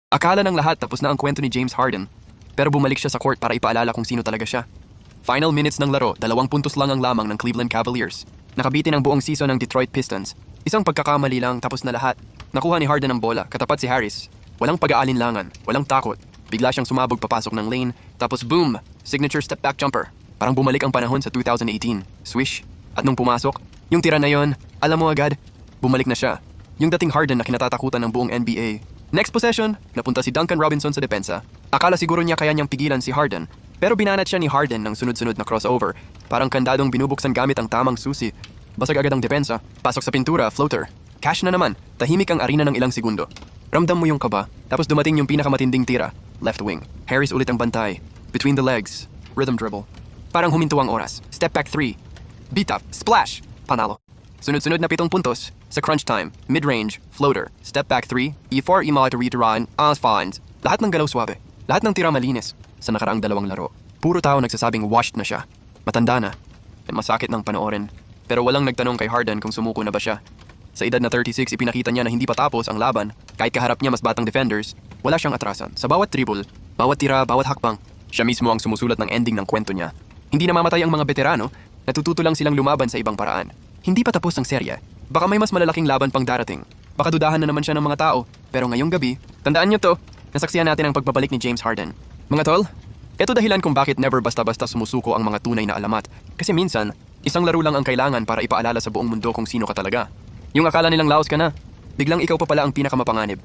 Akala ng lahat tapos na ang kwento ni James Harden, pero bumalik siya sa court para ipaalala kung sino talaga siya. Final minutes ng laro, 2 puntos lang ang lamang ng Cleveland Cavaliers. Nakabitin ang buong season ng Detroit Pistons. Isang pagkakamali lang tapos na lahat. Nakuha ni Harden ang bola, katapat si Harris. Walang pag-aalinlangan, walang takot. Bigla siyang sumabog papasok ng lane, tapos boom! Signature step back jumper. Parang bumalik ang panahon sa 2018. Swish. At nung pumasok, yung tira na yon, alam mo agad, bumalik na siya. Yung dating Harden na kinatatakutan ng buong NBA. Next possession, napunta si Duncan Robinson sa depensa. Akala siguro niya kaya niyang pigilan si Harden, pero binanat siya ni Harden ng sunod-sunod na crossover. Parang kandadong binubuksan gamit ang tamang susi. Basag agad ang depensa, pasok sa pintura, floater. Cash na naman, tahimik ang arena ng ilang segundo. Ramdam mo yung kaba, tapos dumating yung pinakamatinding tira. Left wing. Harris ulit ang bantay. Between the legs. Rhythm dribble. Parang huminto ang oras. Step back 3. Beat up. Splash. Panalo. Sunod-sunod na 7 puntos. Sa crunch time. Mid-range. Floater. Step back 3. E4 imala to return. Fines. Lahat ng galaw swabe. Lahat ng tira malinis. Sa nakaraang 2 laro. Puro tao nagsasabing washed na siya. Matanda na. At masakit ng panoorin. Pero walang nagtanong kay Harden kung sumuko na ba siya. Sa edad na 36, ipinakita niya na hindi pa tapos ang laban. Kahit kaharap niya mas batang defenders, wala siyang atrasan. Sa bawat dribble, bawat tira, bawat hakbang, siya mismo ang sumusulat ng ending ng kwento niya. Hindi namamatay ang mga veterano, natututo lang silang lumaban sa ibang paraan. Hindi pa tapos ang serye. Baka may mas malalaking laban pang darating. Baka dudahan na naman siya ng mga tao. Pero ngayong gabi, tandaan niyo to, nasaksihan natin ang pagbabalik ni James Harden. Mga tol, ito dahilan kung bakit never basta-basta sumusuko ang mga tunay na alamat. Kasi minsan, isang laro lang ang kailangan para ipaalala sa buong mundo kung sino ka talaga. Yung akala nilang laos ka na, biglang ikaw pa pala ang pinakamapanganib.